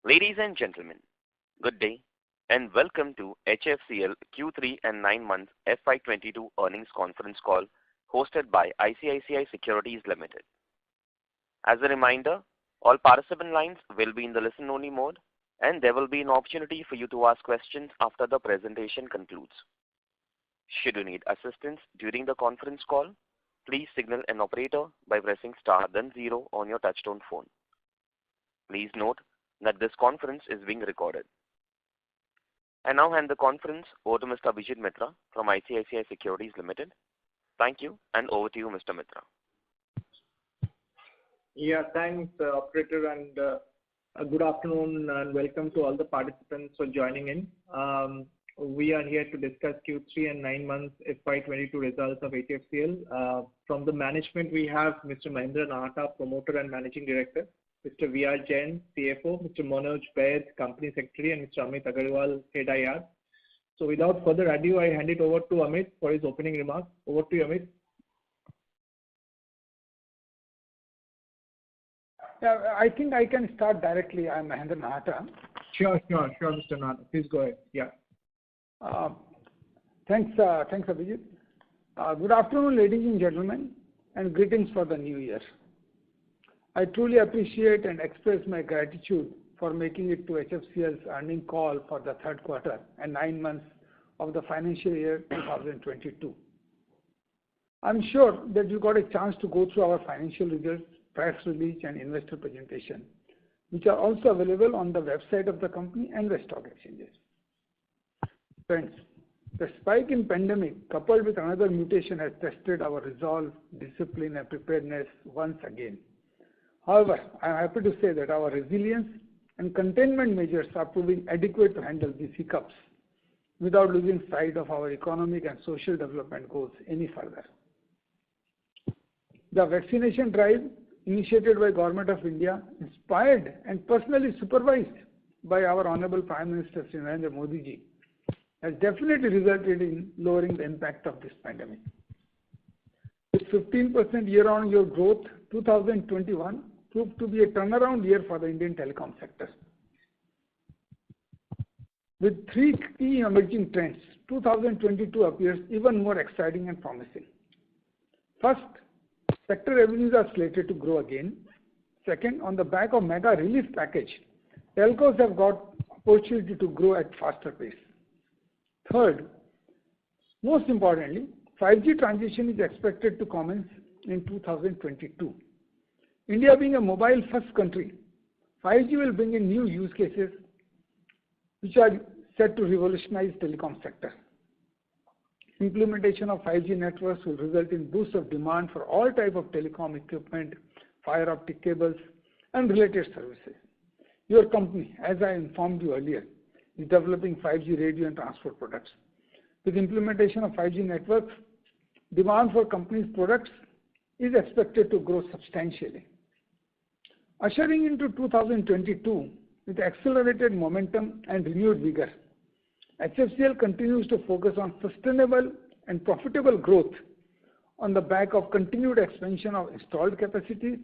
Ladies and gentlemen, good day and welcome to HFCL Q3 and 9 months FY22 earnings conference call hosted by ICICI Securities Limited. As a reminder, all participant lines will be in the listen-only mode and there will be an opportunity for you to ask questions after the presentation concludes. Should you need assistance during the conference call, please signal an operator by pressing star then 0 on your touchtone phone. Please note that this conference is being recorded. I now hand the conference over to Mr. Abhijit Mitra from ICICI Securities Limited. Thank you and over to you, Mr. Mitra. Yeah, thanks, operator, and good afternoon and welcome to all the participants for joining in. We are here to discuss Q3 and 9 months FY22 results of HFCL. From the management, we have Mr. Mahendra Nahata, Promoter and Managing Director, Mr. V.R. Jain, CFO, Mr. Manoj Baid, Company Secretary, and Mr. Amit Agarwal, Head IR. So without further ado, I hand it over to Amit for his opening remarks. Over to you, Amit. Yeah, I think I can start directly. I'm Mahendra Nahata. Sure, Mr. Nahata. Please go ahead. Yeah. Thanks, Abhijit. Good afternoon, ladies and gentlemen, and greetings for the new year. I truly appreciate and express my gratitude for making it to HFCL's earnings call for the third quarter and 9 months of the financial year 2022. I'm sure that you got a chance to go through our financial results, press release and investor presentation, which are also available on the website of the company and the stock exchanges. Friends, the spike in pandemic coupled with another mutation has tested our resolve, discipline and preparedness once again. However, I am happy to say that our resilience and containment measures are proving adequate to handle these hiccups without losing sight of our economic and social development goals any further. The vaccination drive initiated by Government of India, inspired and personally supervised by our Honorable Prime Minister Shri Narendra Modi ji, has definitely resulted in lowering the impact of this pandemic. With 15% year-on-year growth, 2021 proved to be a turnaround year for the Indian telecom sector. With 3 key emerging trends, 2022 appears even more exciting and promising. First, sector revenues are slated to grow again. Second, on the back of mega relief package, telcos have got opportunity to grow at faster pace. Third, most importantly, 5G transition is expected to commence in 2022. India being a mobile-first country, 5G will bring in new use cases which are set to revolutionize telecom sector. Implementation of 5G networks will result in boost of demand for all type of telecom equipment, fiber optic cables, and related services. Your company, as I informed you earlier, is developing 5G radio and transport products. With implementation of 5G networks, demand for company's products is expected to grow substantially. Ushering into 2022 with accelerated momentum and renewed vigor, HFCL continues to focus on sustainable and profitable growth on the back of continued expansion of installed capacity,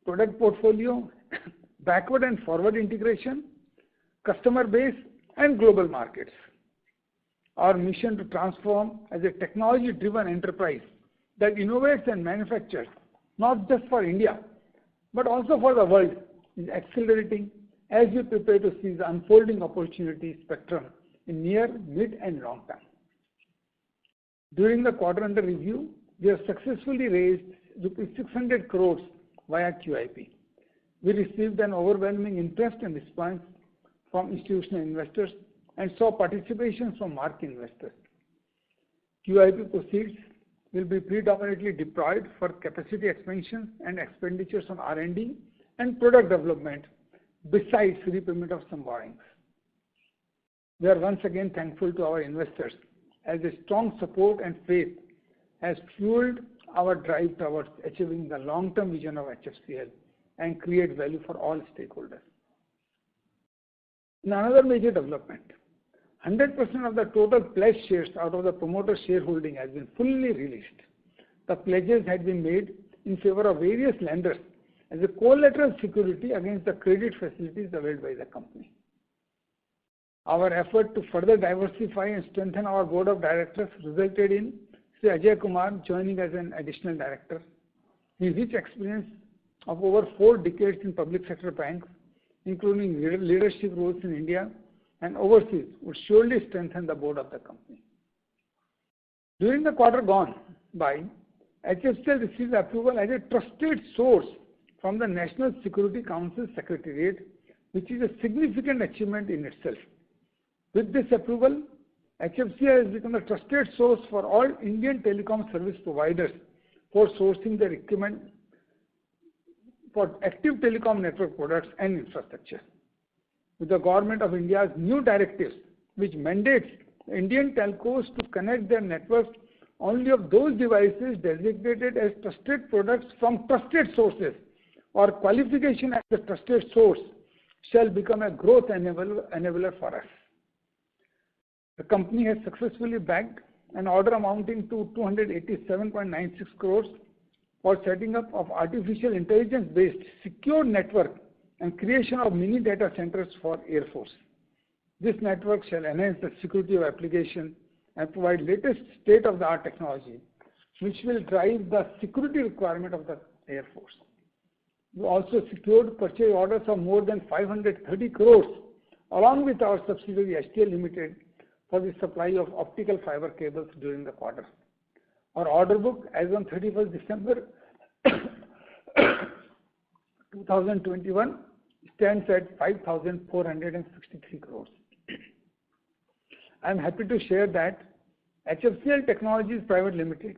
product portfolio, backward and forward integration, customer base, and global markets. Our mission to transform as a technology-driven enterprise that innovates and manufactures not just for India, but also for the world is accelerating as we prepare to seize the unfolding opportunity spectrum in near, mid, and long term. During the quarter under review, we have successfully raised rupees 600 crores via QIP. We received an overwhelming interest and response from institutional investors and saw participation from market investors. QIP proceeds will be predominantly deployed for capacity expansion and expenditures on R&D and product development, besides repayment of some borrowings. We are once again thankful to our investors as a strong support and faith has fueled our drive towards achieving the long-term vision of HFCL and create value for all stakeholders. In another major development, 100% of the total pledged shares out of the promoter shareholding has been fully released. The pledges had been made in favor of various lenders as a collateral security against the credit facilities availed by the company. Our effort to further diversify and strengthen our board of directors resulted in Sri Ajay Kumar joining as an additional director. His rich experience of over 4 decades in public sector banks, including leadership roles in India and overseas, would surely strengthen the board of the company. During the quarter gone by, HFCL received approval as a trusted source from the National Security Council Secretariat, which is a significant achievement in itself. With this approval, HFCL has become a trusted source for all Indian telecom service providers for sourcing their equipment for active telecom network products and infrastructure. With the Government of India's new directives, which mandates Indian telcos to connect their networks only of those devices designated as trusted products from trusted sources, or qualification as a trusted source shall become a growth enabler for us. The company has successfully bagged an order amounting to 287.96 crores for setting up of artificial intelligence-based secure network and creation of mini data centers for Air Force. This network shall enhance the security of application and provide latest state-of-the-art technology, which will drive the security requirement of the Air Force. We also secured purchase orders of more than 530 crores along with our subsidiary HFCL Limited for the supply of optical fiber cables during the quarter. Our order book as on 31st December 2021 stands at 5,463 crores. I am happy to share that HFCL Technologies Private Limited,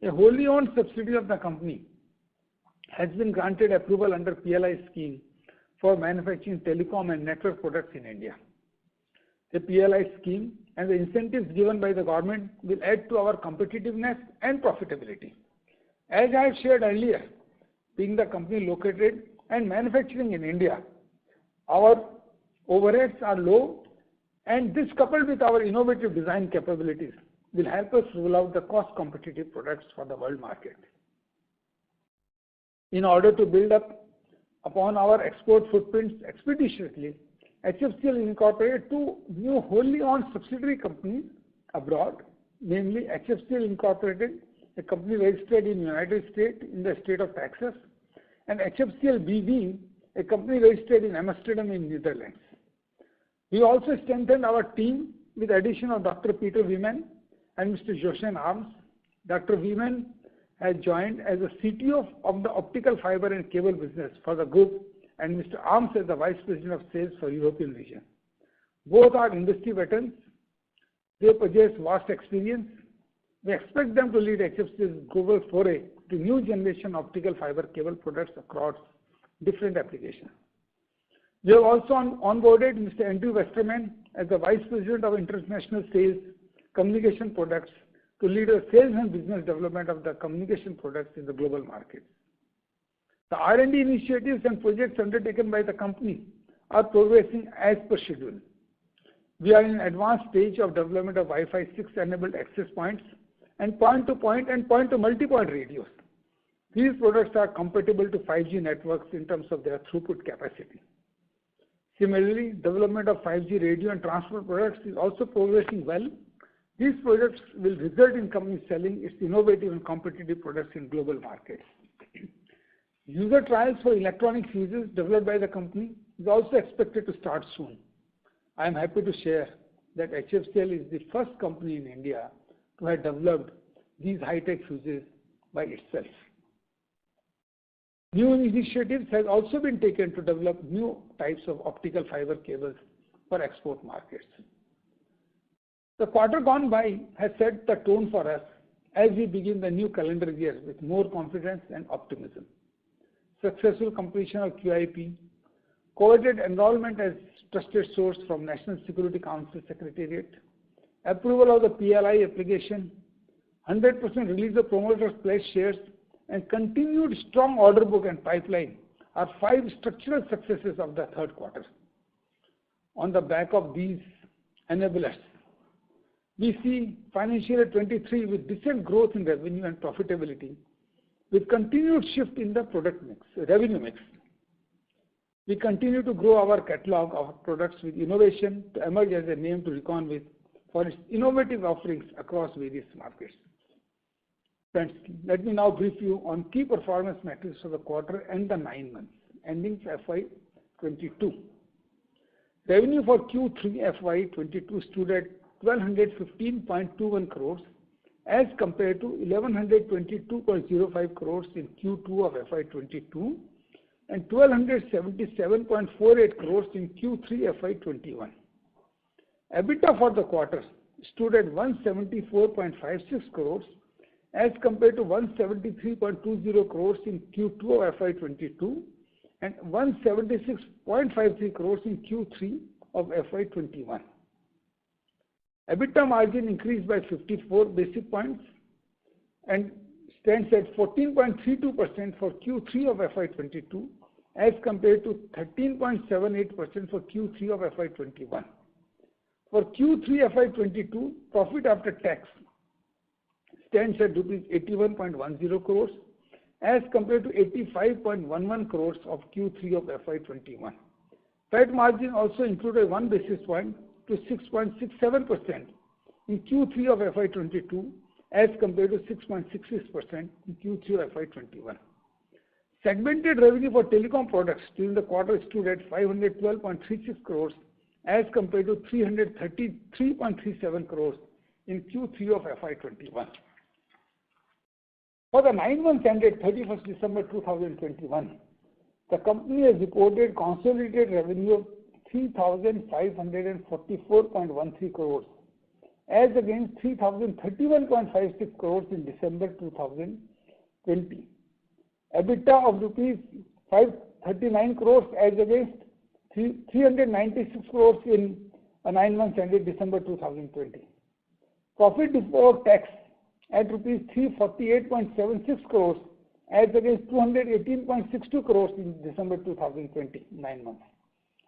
a wholly owned subsidiary of the company, has been granted approval under PLI scheme for manufacturing telecom and network products in India. The PLI scheme and the incentives given by the government will add to our competitiveness and profitability. As I have shared earlier, being the company located and manufacturing in India, our overheads are low, and this coupled with our innovative design capabilities will help us roll out the cost competitive products for the world market. In order to build up upon our export footprints expeditiously, HFCL incorporated 2 new wholly owned subsidiary companies abroad, namely HFCL Incorporated, a company registered in the United States in the state of Texas, and HFCL BV, a company registered in Amsterdam in Netherlands. We also strengthened our team with the addition of Dr. Peter Wieman and Mr. Joshen Arms. Dr. Wieman has joined as the CTO of the optical fiber and cable business for the group, and Mr. Arms as the Vice President of Sales for European region. Both are industry veterans. They possess vast experience. We expect them to lead HFCL's global foray to new generation optical fiber cable products across different applications. We have also onboarded Mr. Andrew Westerman as the Vice President of International Sales, Communication Products, to lead the sales and business development of the communication products in the global market. The R&D initiatives and projects undertaken by the company are progressing as per schedule. We are in advanced stage of development of Wi-Fi 6 enabled access points and point-to-point and point-to-multipoint radios. These products are compatible to 5G networks in terms of their throughput capacity. Similarly, development of 5G radio and transport products is also progressing well. These projects will result in company selling its innovative and competitive products in global markets. User trials for electronic fuses developed by the company is also expected to start soon. I am happy to share that HFCL is the first company in India to have developed these high-tech fuses by itself. New initiatives have also been taken to develop new types of optical fiber cables for export markets. The quarter gone by has set the tone for us as we begin the new calendar year with more confidence and optimism. Successful completion of QIP, coveted enrollment as trusted source from National Security Council Secretariat, approval of the PLI application, 100% release of promoters' pledged shares, and continued strong order book and pipeline are 5 structural successes of the third quarter. On the back of these enablers, we see financial year 23 with decent growth in revenue and profitability, With continued shift in the revenue mix, we continue to grow our catalog of products with innovation to emerge as a name to reckon with for its innovative offerings across various markets. Friends, let me now brief you on key performance metrics for the quarter and the 9 months ending FY22. Revenue for Q3 FY22 stood at 1215.21 crores as compared to 1122.05 crores in Q2 of FY22 and 1277.48 crores in Q3 FY21. EBITDA for the quarter stood at 174.56 crores as compared to 173.20 crores in Q2 of FY22 and 176.53 crores in Q3 of FY21. EBITDA margin increased by 54 basis points and stands at 14.32% for Q3 of FY22 as compared to 13.78% for Q3 of FY21. For Q3 FY22, profit after tax stands at rupees 81.10 crores as compared to 85.11 crores of Q3 of FY21. PAT margin also improved by 1 basis point to 6.67% in Q3 of FY22 as compared to 6.66% in Q3 of FY21. Segmented revenue for telecom products during the quarter stood at 512.36 crores as compared to 333.37 crores in Q3 of FY21. For the 9 months ended 31st December 2021, the company has reported consolidated revenue of 3,544.13 crores as against 3,031.56 crores in December 2020. EBITDA of rupees 539 crores as against 396 crores in 9 months ended December 2020. Profit before tax at rupees 348.76 crores as against 218.62 crores in December 2020, 9 months.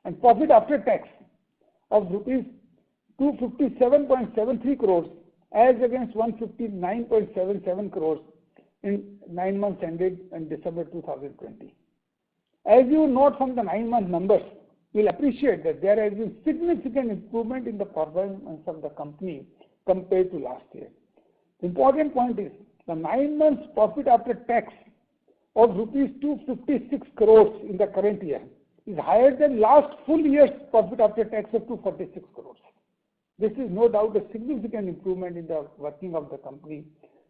And profit after tax of rupees 257.73 crores as against 159.77 crores in 9 months ended in December 2020. As you note from the 9-month numbers, you'll appreciate that there has been significant improvement in the performance of the company compared to last year. The important point is the 9 months profit after tax of rupees 256 crores in the current year is higher than last full year's profit after tax of 246 crores. This is no doubt a significant improvement in the working of the company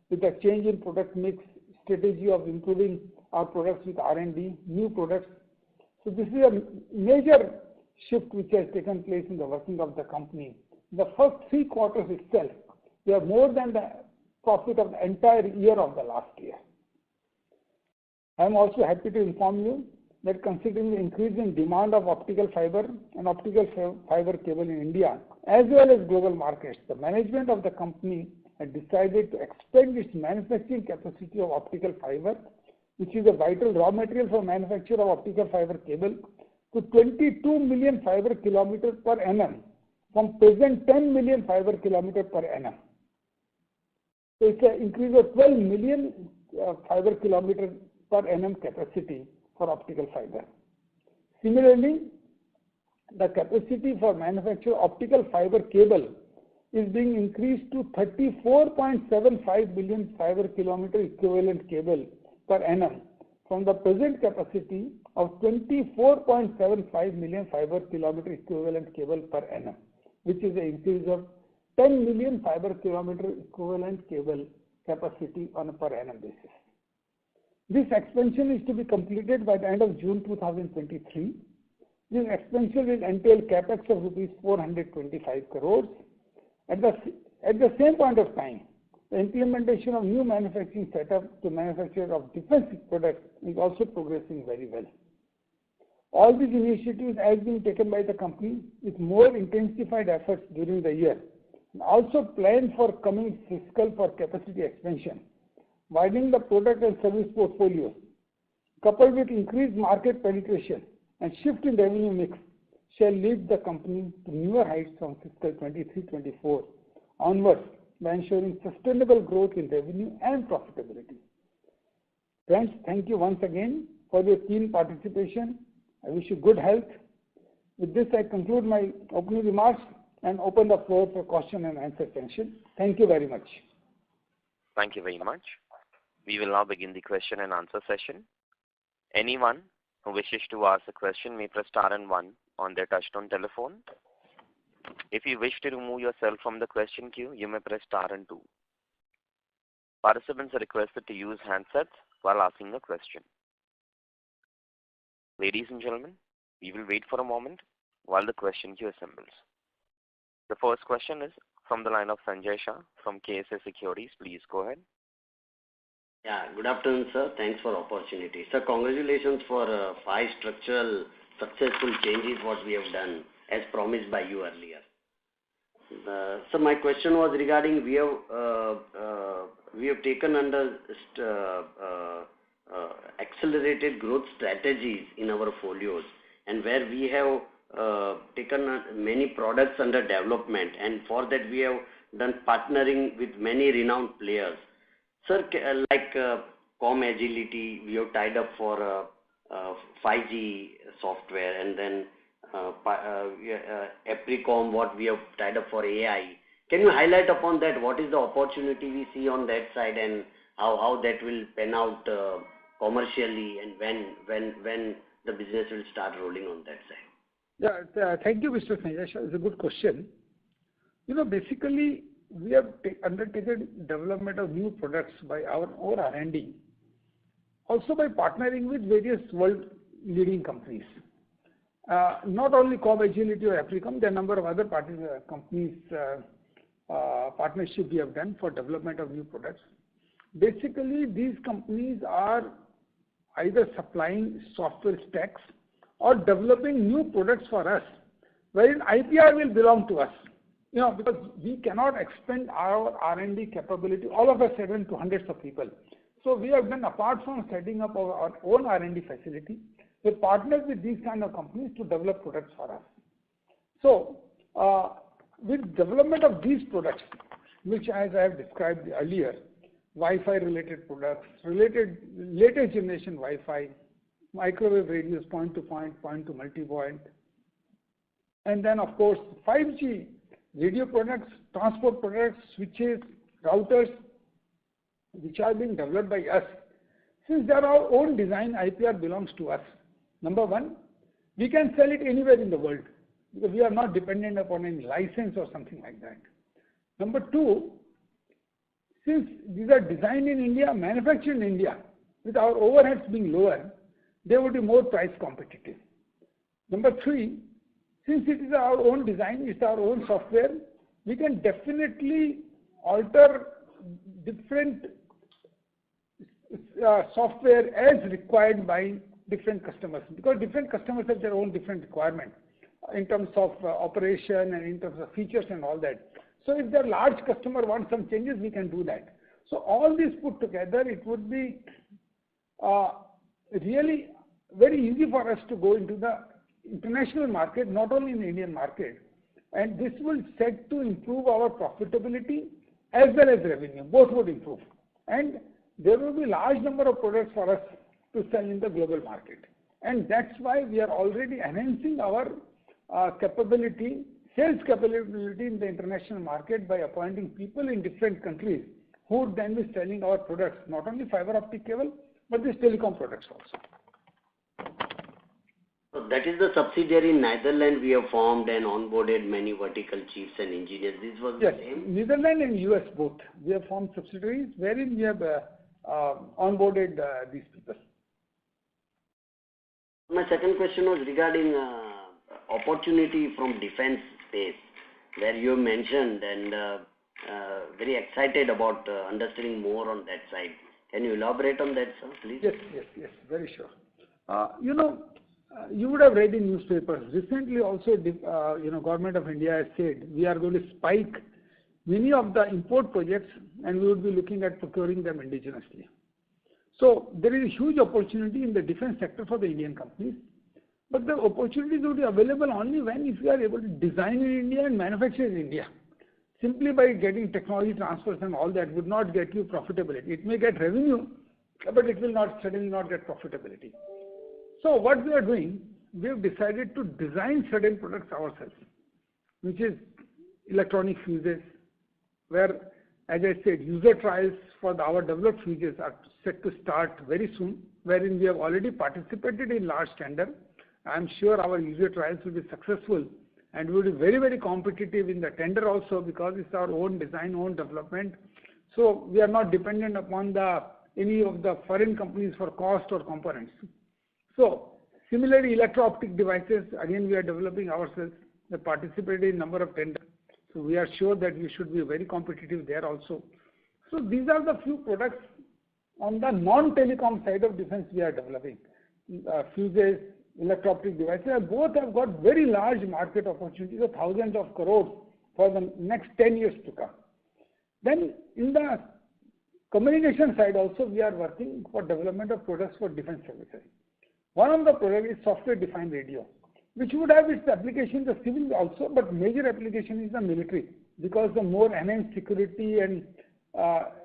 with a change in product mix, strategy of improving our products with R&D, new products. So this is a major shift which has taken place in the working of the company. In the first 3 quarters itself, we are more than the profit of the entire year of the last year. I am also happy to inform you that considering the increasing demand of optical fiber and optical fiber cable in India as well as global markets, the management of the company had decided to expand its manufacturing capacity of optical fiber, which is a vital raw material for manufacture of optical fiber cable, to 22 million fiber kilometers per annum from present 10 million fiber kilometers per annum. So it's an increase of 12 million fiber kilometers per annum capacity for optical fiber. Similarly, the capacity for manufacture optical fiber cable is being increased to 34.75 billion fiber kilometer equivalent cable per annum from the present capacity of 24.75 million fiber kilometer equivalent cable per annum, which is an increase of 10 million fiber kilometer equivalent cable capacity on a per annum basis. This expansion is to be completed by the end of June 2023. This expansion will entail capex of rupees 425 crores. At the same point of time, the implementation of new manufacturing setup to manufacture of defense products is also progressing very well. All these initiatives have been taken by the company with more intensified efforts during the year and also planned for coming fiscal for capacity expansion, widening the product and service portfolios, coupled with increased market penetration and shift in revenue mix, shall lead the company to newer heights from fiscal 23-24 onwards by ensuring sustainable growth in revenue and profitability. Friends, thank you once again for your keen participation. I wish you good health. With this, I conclude my opening remarks and open the floor for question and answer session. Thank you very much. Thank you very much. We will now begin the question and answer session. Anyone who wishes to ask a question may press star and 1 on their touchtone telephone. If you wish to remove yourself from the question queue, you may press star and 2. Participants are requested to use handsets while asking a question. Ladies and gentlemen, we will wait for a moment while the question queue assembles. The first question is from the line of Sanjay Shah from KSA Securities. Please go ahead. Yeah, good afternoon, sir. Thanks for opportunity. Sir, congratulations for 5 structural successful changes what we have done as promised by you earlier. So my question was regarding we have taken under accelerated growth strategies in our folios, and where we have taken many products under development, and for that we have done partnering with many renowned players. Sir, like Com Agility, we have tied up for 5G software, and then Apricom, what we have tied up for AI. Can you highlight upon that? What is the opportunity we see on that side, and how that will pan out commercially, and when the business will start rolling on that side? Yeah, thank you, Mr. Sanjay. It's a good question. Basically, we have undertaken development of new products by our own R&D, also by partnering with various world-leading companies. Not only Com Agility or Apricom, there are a number of other companies partnership we have done for development of new products. Basically, these companies are either supplying software stacks or developing new products for us, wherein IPR will belong to us. Because we cannot expend our R&D capability, all of us setting to hundreds of people. So we have done, apart from setting up our own R&D facility, we partner with these kind of companies to develop products for us. So with development of these products, which as I have described earlier, Wi-Fi related products, related latest generation Wi-Fi, microwave radios, point to point, point to multi-point, and then of course 5G radio products, transport products, switches, routers, which are being developed by us. Since they are our own design, IPR belongs to us. Number one, we can sell it anywhere in the world because we are not dependent upon any license or something like that. Number two, since these are designed in India, manufactured in India, with our overheads being lower, they would be more price competitive. Number three, since it is our own design, it's our own software, we can definitely alter different software as required by different customers, because different customers have their own different requirements in terms of operation and in terms of features and all that. So if the large customer wants some changes, we can do that. So all this put together, it would be really very easy for us to go into the international market, not only in the Indian market, and this will set to improve our profitability as well as revenue. Both would improve, and there will be large number of products for us to sell in the global market, and that's why we are already enhancing our capability, sales capability in the international market by appointing people in different countries who would then be selling our products, not only fiber optic cable, but these telecom products also. So that is the subsidiary in Netherlands we have formed and onboarded many vertical chiefs and engineers. This was the same? Netherlands and US both. We have formed subsidiaries wherein we have onboarded these people. My second question was regarding opportunity from defense space, where you mentioned and very excited about understanding more on that side. Can you elaborate on that, sir, please? Yes, very sure. You would have read in newspapers recently also. Government of India has said we are going to spike many of the import projects, and we would be looking at procuring them indigenously. So there is a huge opportunity in the defense sector for the Indian companies, but the opportunities will be available only if you are able to design in India and manufacture in India. Simply by getting technology transfers and all that would not get you profitability. It may get revenue but it will not suddenly not get profitability. So what we are doing, we have decided to design certain products ourselves, which is electronic fuses, where, as I said, user trials for our developed fuses are set to start very soon, wherein we have already participated in large tender. I am sure our user trials will be successful and we will be very, very competitive in the tender also, because it's our own design, own development. So we are not dependent upon any of the foreign companies for cost or components. So similarly, electro-optic devices, again we are developing ourselves. We participated in number of tenders. So we are sure that we should be very competitive there also. So these are the few products on the non-telecom side of defense we are developing. Fuses, electro-optic devices, both have got very large market opportunities of thousands of crores for the next 10 years to come. Then in the communication side also, we are working for development of products for defense services. One of the products is software-defined radio, which would have its application in the civil also, but major application is the military, because the more enhanced security and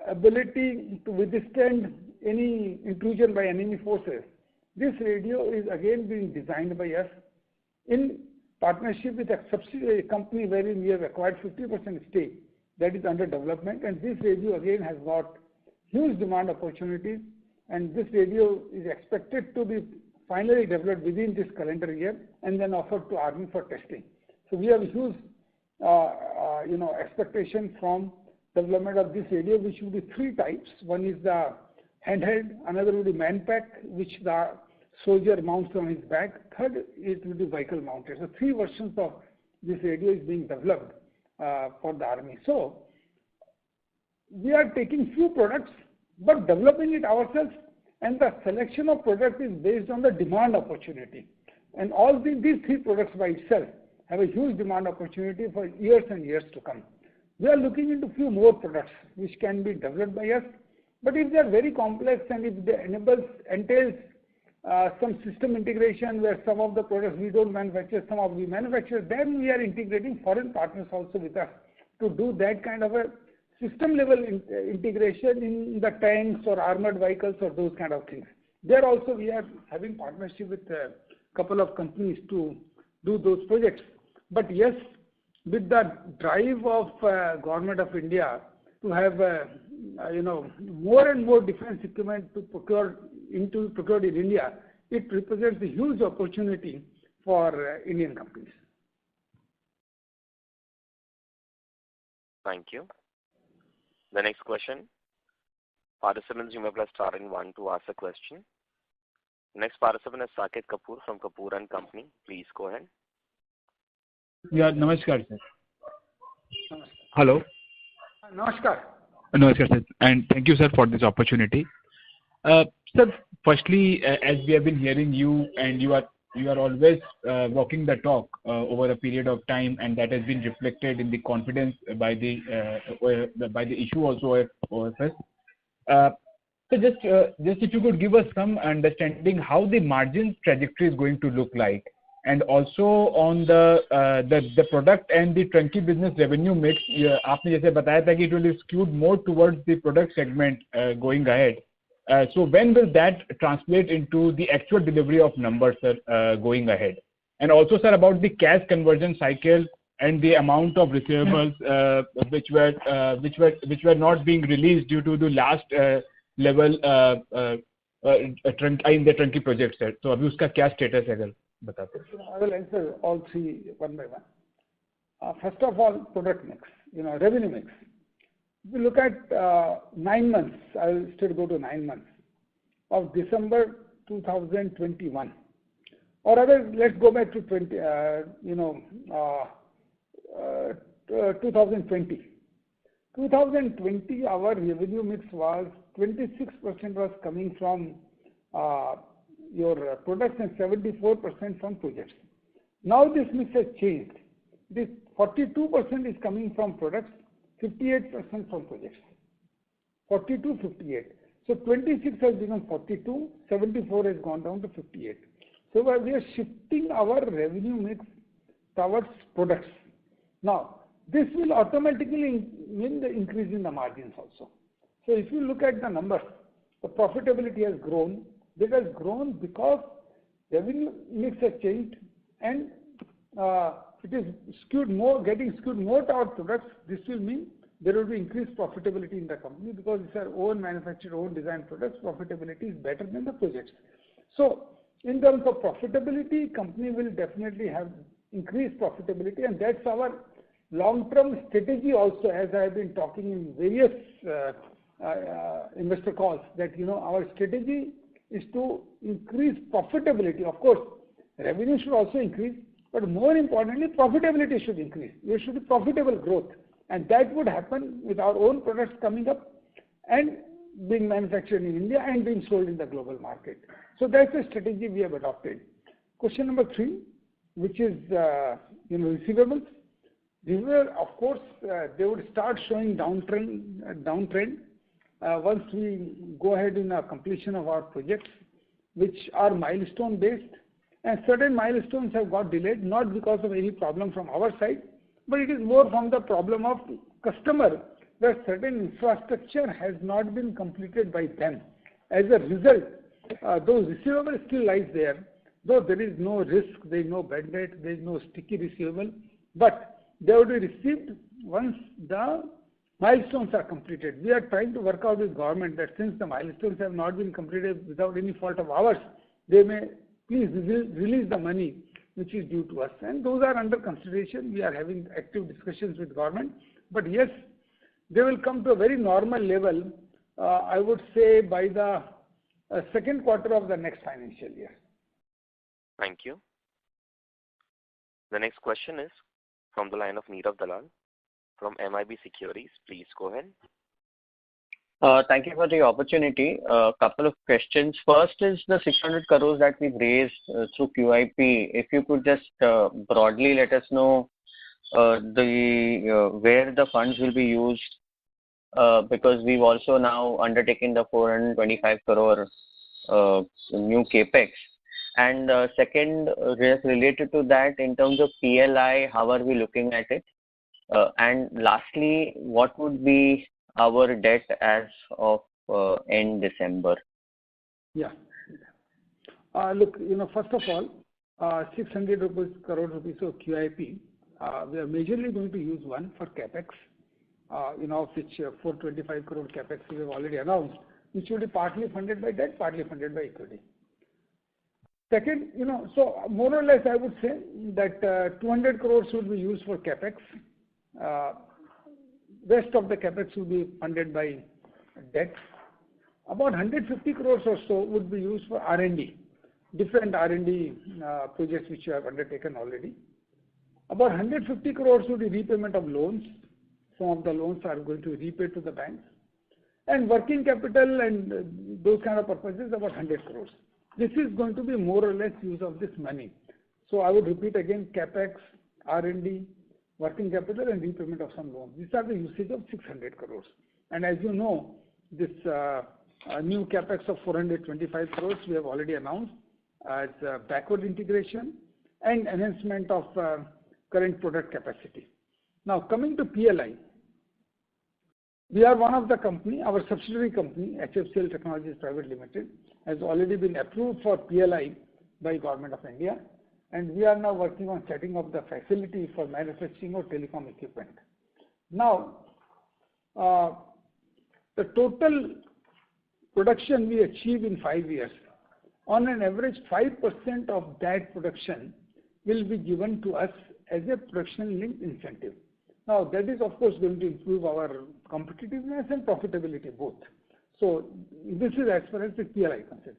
ability to withstand any intrusion by enemy forces. This radio is again being designed by us in partnership with a subsidiary company wherein we have acquired 50% stake that is under development, and this radio again has got huge demand opportunities, and this radio is expected to be finally developed within this calendar year and then offered to Army for testing. So we have huge expectation from development of this radio, which will be three types. One is the handheld, another will be man-pack, which the soldier mounts on his back. Third, it will be vehicle mounted. So three versions of this radio is being developed for the Army. So we are taking few products, but developing it ourselves, and the selection of product is based on the demand opportunity. And all these three products by itself have a huge demand opportunity for years and years to come. We are looking into few more products which can be developed by us, but if they are very complex and if they entails some system integration where some of the products we don't manufacture, some of we manufacture, then we are integrating foreign partners also with us to do that kind of a system level integration in the tanks or armored vehicles or those kind of things. There also we are having partnership with a couple of companies to do those projects. But yes, with the drive of Government of India to have more and more defense equipment to procure procured in India, it represents a huge opportunity for Indian companies. Thank you. The next question. Participants, you may press star and 1 to ask a question. Next participant is Saket Kapoor from Kapoor and Company. Please go ahead. Yeah, namaskar, sir. Hello. Namaskar. Namaskar, sir. And thank you, sir, for this opportunity. Sir, firstly, as we have been hearing you, and you are always walking the talk over a period of time, and that has been reflected in the confidence by the issue also at OFS. So just if you could give us some understanding how the margin trajectory is going to look like, and also on the product and the turnkey business revenue mix. आपने जैसे बताया था कि it will be skewed more towards the product segment going ahead. So when will that translate into the actual delivery of numbers, sir, going ahead? And also, sir, about the cash conversion cycle and the amount of receivables which were not being released due to the last level in the turnkey project, sir. So अभी उसका क्या status है अगर बताते? I will answer all three one by one. First of all, product mix, revenue mix. If you look at 9 months, I will still go to 9 months of December 2021, or rather, let's go back to 2020. 2020, our revenue mix was 26% was coming from your products and 74% from projects. Now this mix has changed. This 42% is coming from products, 58% from projects. 42, 58. So 26 has become 42, 74 has gone down to 58. So we are shifting our revenue mix towards products. Now, this will automatically mean the increase in the margins also. So if you look at the numbers, the profitability has grown. That has grown because revenue mix has changed and it is getting skewed more to our products. This will mean there will be increased profitability in the company because these are own manufactured, own designed products. Profitability is better than the projects. So in terms of profitability, company will definitely have increased profitability, and that's our long-term strategy also, as I have been talking in various investor calls, that our strategy is to increase profitability. Of course, revenue should also increase, but more importantly, profitability should increase. There should be profitable growth, and that would happen with our own products coming up and being manufactured in India and being sold in the global market. So that's the strategy we have adopted. Question number 3, which is receivables. Of course, they would start showing downtrend once we go ahead in the completion of our projects, which are milestone based, and certain milestones have got delayed, not because of any problem from our side, but it is more from the problem of customer, where certain infrastructure has not been completed by them. As a result, those receivables still lies there, though there is no risk, there is no bad debt, there is no sticky receivable, but they will be received once the milestones are completed. We are trying to work out with government that since the milestones have not been completed without any fault of ours, they may please release the money which is due to us. And those are under consideration. We are having active discussions with government. But yes, they will come to a very normal level, I would say, by the second quarter of the next financial year. Thank you. The next question is from the line of Neerav Dalal from MIB Securities. Please go ahead. Thank you for the opportunity. A couple of questions. First is the 600 crores that we've raised through QIP. If you could just broadly let us know where the funds will be used, because we've also now undertaken the 425 crore new capex. And second, related to that, in terms of PLI, how are we looking at it? And lastly, what would be our debt as of end December? Yeah. Look, first of all, 600 crore rupees of QIP, we are majorly going to use one for capex, of which 425 crore capex we have already announced, which will be partly funded by debt, partly funded by equity. Second, so more or less I would say that 200 crores will be used for capex. Rest of the capex will be funded by debt. About 150 crores or so would be used for R&D, different R&D projects which we have undertaken already. About 150 crores will be repayment of loans. Some of the loans are going to be repaid to the banks. And working capital and those kind of purposes, about 100 crores. This is going to be more or less use of this money. So I would repeat again, capex, R&D, working capital and repayment of some loans. These are the usage of 600 crores. And as you know, this new capex of 425 crores we have already announced as backward integration and enhancement of current product capacity. Now coming to PLI, we are one of the company, our subsidiary company, HFCL Technologies Private Limited, has already been approved for PLI by Government of India. And we are now working on setting up the facility for manufacturing of telecom equipment. Now, the total production we achieve in 5 years, on an average 5% of that production will be given to us as a production-linked incentive. Now, that is of course going to improve our competitiveness and profitability both. So, this is as far as the PLI is concerned.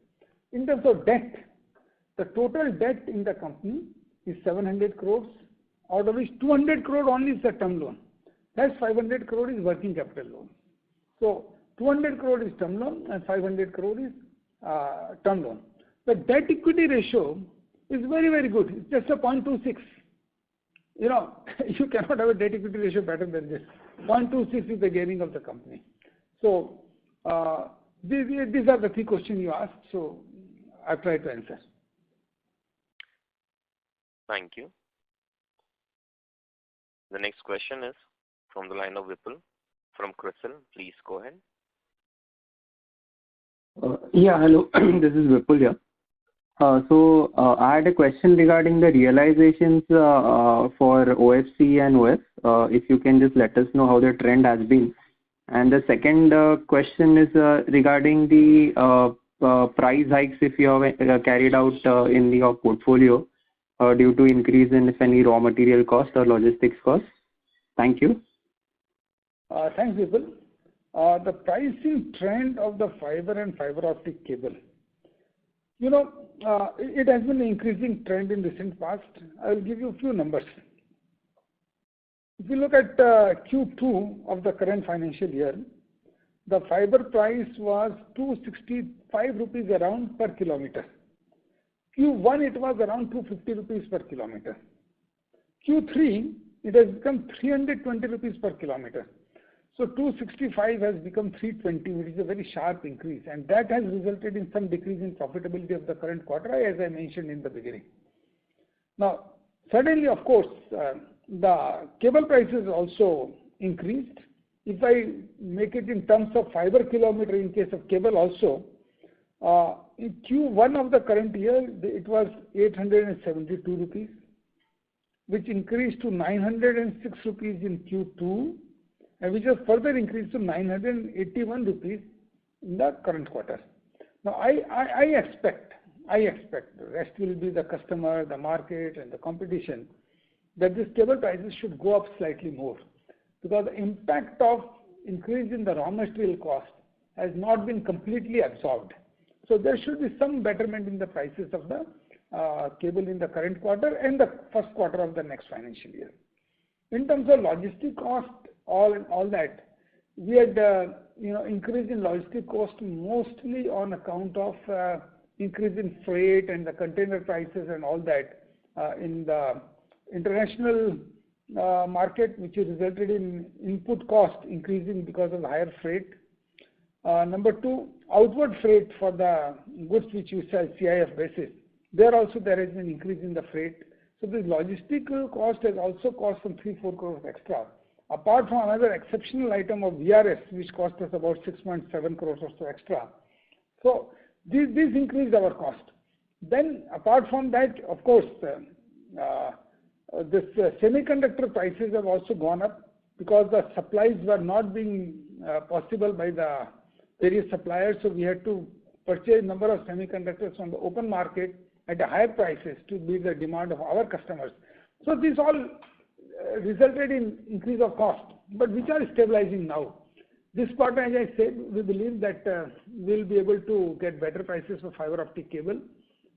In terms of debt, the total debt in the company is 700 crores, out of which 200 crore only is the term loan. That's 500 crore is working capital loan. So 200 crore is term loan and 500 crore is term loan. The debt equity ratio is very, very good. It's just a 0.26. You cannot have a debt equity ratio better than this. 0.26 is the gearing of the company. So these are the 3 questions you asked. So I've tried to answer. Thank you. The next question is from the line of Vipul from CRISIL. Please go ahead. Yeah, hello. This is Vipul here. I had a question regarding the realizations for OFC and OF. If you can just let us know how the trend has been. And the second question is regarding the price hikes if you have carried out in your portfolio due to increase in, if any, raw material cost or logistics cost. Thank you. Thanks, Vipul. The pricing trend of the fiber and fiber optic cable. It has been an increasing trend in recent past. I will give you a few numbers. If you look at Q2 of the current financial year, the fiber price was 265 rupees around per kilometer. Q1 it was around 250 rupees per kilometer. Q3 it has become 320 rupees per kilometer. So 265 has become 320, which is a very sharp increase, and that has resulted in some decrease in profitability of the current quarter, as I mentioned in the beginning. Now, suddenly, of course, the cable prices also increased. If I make it in terms of fiber kilometer in case of cable also, in Q1 of the current year, it was 872 rupees, which increased to 906 rupees in Q2, and which has further increased to 981 rupees in the current quarter. Now, I expect the rest will be the customer, the market, and the competition, that these cable prices should go up slightly more, because the impact of increase in the raw material cost has not been completely absorbed. So there should be some betterment in the prices of the cable in the current quarter and the first quarter of the next financial year. In terms of logistic cost, all that, we had increase in logistic cost mostly on account of increase in freight and the container prices and all that in the international market, which has resulted in input cost increasing because of higher freight. Number two, outward freight for the goods which you sell CIF basis. There also there has been increase in the freight. So this logistical cost has also cost some 3-4 crores extra. Apart from another exceptional item of VRS, which cost us about 6.7 crores or so extra. So this increased our cost. Then apart from that, of course, this semiconductor prices have also gone up because the supplies were not being possible by the various suppliers. So we had to purchase a number of semiconductors from the open market at a higher prices to meet the demand of our customers. So this all resulted in increase of cost, but which are stabilizing now. This quarter, as I said, we believe that we'll be able to get better prices for fiber optic cable.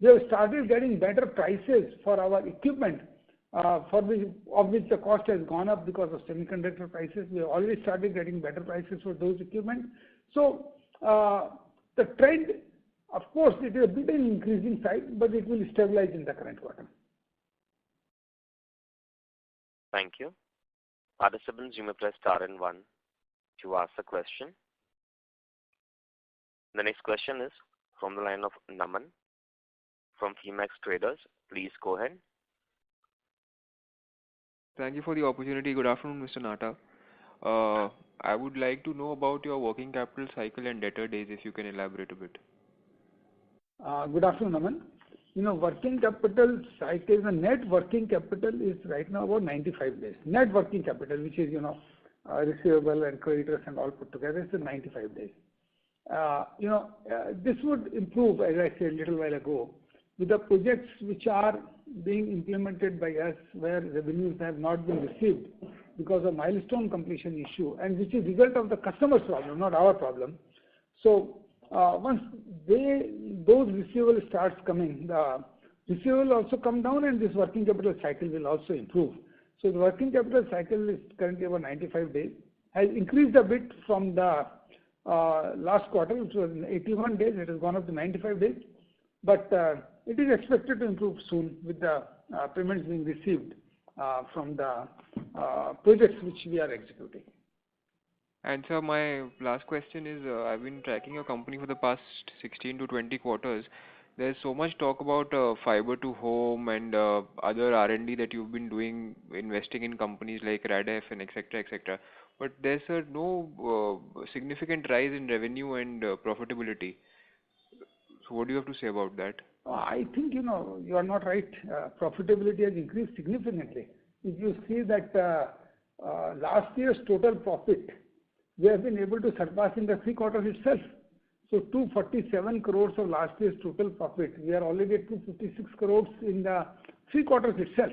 We have started getting better prices for our equipment, of which the cost has gone up because of semiconductor prices. We have already started getting better prices for those equipment. So the trend, of course, it is a bit in increasing side, but it will stabilize in the current quarter. Thank you. Participants, you may press star and 1 to ask a question. The next question is from the line of Naman from Phoenix Traders. Please go ahead. Thank you for the opportunity. Good afternoon, Mr. Nahata. I would like to know about your working capital cycle and debtor days, if you can elaborate a bit. Good afternoon, Naman. Working capital cycle, the net working capital is right now about 95 days. Net working capital, which is, receivable and creditors and all put together, is 95 days. This would improve, as I said a little while ago, with the projects which are being implemented by us where revenues have not been received because of milestone completion issue, and which is result of the customer's problem, not our problem. So once those receivables starts coming, the receivable also come down, and this working capital cycle will also improve. So the working capital cycle is currently about 95 days, has increased a bit from the last quarter, which was 81 days. It has gone up to 95 days, but it is expected to improve soon with the payments being received from the projects which we are executing. And sir, my last question is, I've been tracking your company for the past 16 to 20 quarters. There's so much talk about fiber to home and other R&D that you've been doing, investing in companies like Radef and etc. etc. But there's no significant rise in revenue and profitability. So what do you have to say about that? I think, you are not right. Profitability has increased significantly. If you see that last year's total profit, we have been able to surpass in the 3 quarters itself. So 247 crores of last year's total profit. We are already at 256 crores in the 3 quarters itself.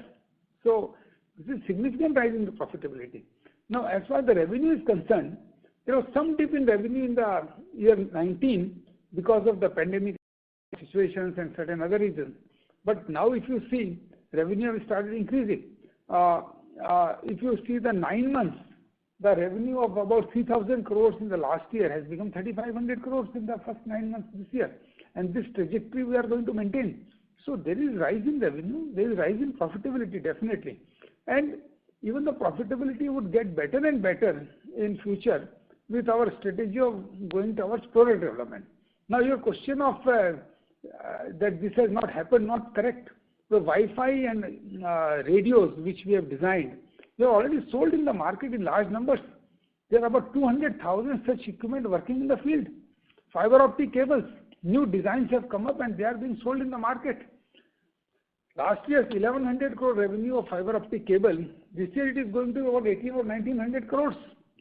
So this is significant rise in the profitability. Now, as far as the revenue is concerned, there was some dip in revenue in the year 19 because of the pandemic situations and certain other reasons. But now if you see, revenue has started increasing. If you see the 9 months, the revenue of about 3,000 crores in the last year has become 3,500 crores in the first 9 months this year. And this trajectory we are going to maintain. So there is rise in revenue, there is rise in profitability definitely. And even the profitability would get better and better in future with our strategy of going towards product development. Now your question of that this has not happened, not correct. The Wi-Fi and radios which we have designed, they are already sold in the market in large numbers. There are about 200,000 such equipment working in the field. Fiber optic cables, new designs have come up and they are being sold in the market. Last year's 1100 crore revenue of fiber optic cable, this year it is going to be about 18 or 1900 crores.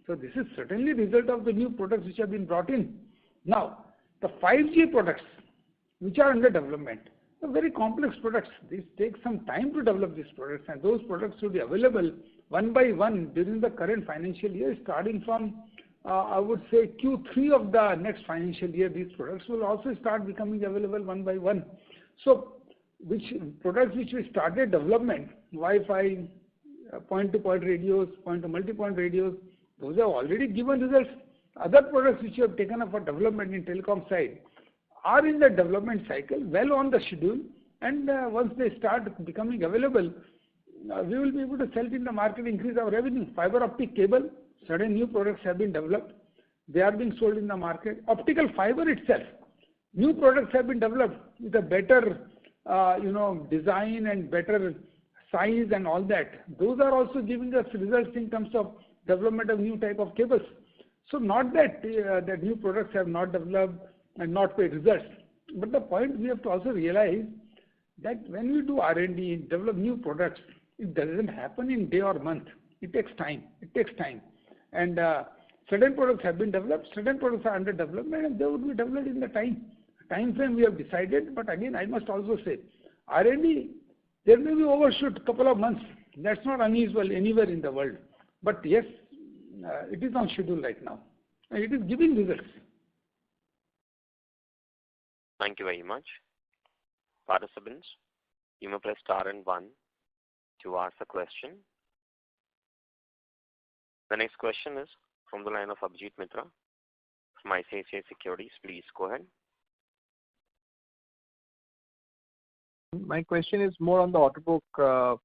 So this is certainly the result of the new products which have been brought in. Now, the 5G products which are under development, are very complex products. These take some time to develop these products, and those products will be available one by one during the current financial year, starting from I would say Q3 of the next financial year. These products will also start becoming available one by one. So which products which we started development, Wi-Fi, point-to-point radios, point-to-multipoint radios, those have already given results. Other products which we have taken up for development in telecom side are in the development cycle, well on the schedule, and once they start becoming available, we will be able to sell it in the market, increase our revenue. Fiber optic cable, certain new products have been developed. They are being sold in the market. Optical fiber itself, new products have been developed with a better design and better size and all that. Those are also giving us results in terms of development of new type of cables. So not that the new products have not developed and not paid results. But the point we have to also realize that when we do R&D, develop new products, it doesn't happen in day or month. It takes time. And certain products have been developed, certain products are under development, and they would be developed in the time frame we have decided. But again, I must also say, R&D, there may be overshoot a couple of months. That's not unusual anywhere in the world. But yes, it is on schedule right now. And it is giving results. Thank you very much. Participants, you may press star and 1 to ask a question. The next question is from the line of Abhijit Mitra from ICICI Securities. Please go ahead. My question is more on the order book. The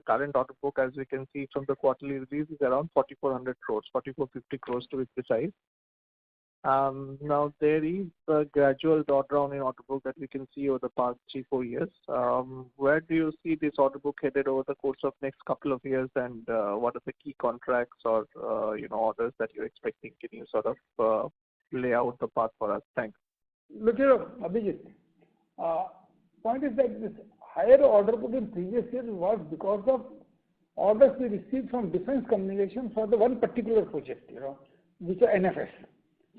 current order book, as we can see from the quarterly release, is around 4,400 crores, 4,450 crores to be precise. Now there is a gradual drawdown in order book that we can see over the past 3-4 years. Where do you see this order book headed over the course of next couple of years, and what are the key contracts or orders that you're expecting? Can you sort of lay out the path for us? Thanks. Look here, Abhijit. Point is that this higher order book in previous years was because of orders we received from defense communication for the one particular project, which are NFS.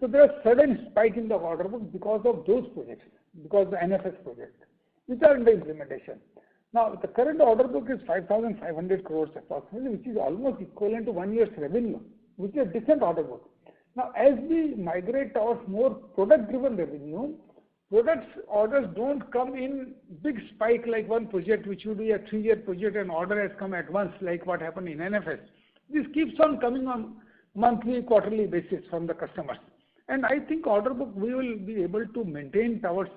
So there are sudden spike in the order book because of those projects, because the NFS project, which are under implementation. Now the current order book is 5,500 crores approximately, which is almost equivalent to 1 year's revenue, which is a decent order book. Now as we migrate towards more product-driven revenue, products orders don't come in big spike like one project which would be a 3-year project and order has come at once like what happened in NFS. This keeps on coming on monthly, quarterly basis from the customers. And I think order book we will be able to maintain towards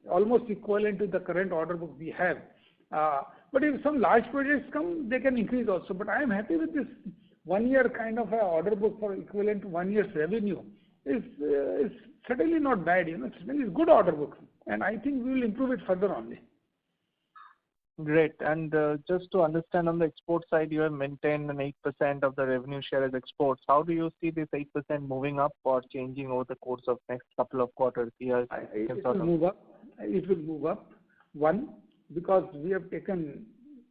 almost equivalent to the current order book we have. But if some large projects come, they can increase also. But I am happy with this 1 year kind of a order book for equivalent to 1 year's revenue. Is certainly not bad, certainly it's good order book. And I think we will improve it further only. Great. And just to understand on the export side, you have maintained an 8% of the revenue share as exports. How do you see this 8% moving up or changing over the course of next couple of quarters, years? It will move up. It will move up. One, because we have taken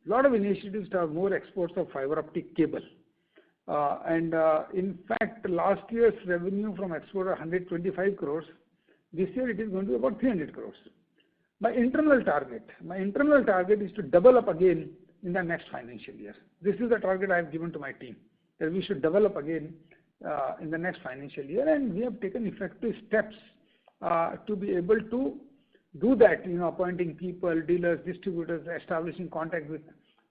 a lot of initiatives to have more exports of fiber optic cable. In fact, last year's revenue from export was 125 crores. This year it is going to be about 300 crores. My internal target is to double up again in the next financial year. This is the target I have given to my team, that we should develop again in the next financial year, and we have taken effective steps to be able to do that, appointing people, dealers, distributors, establishing contact with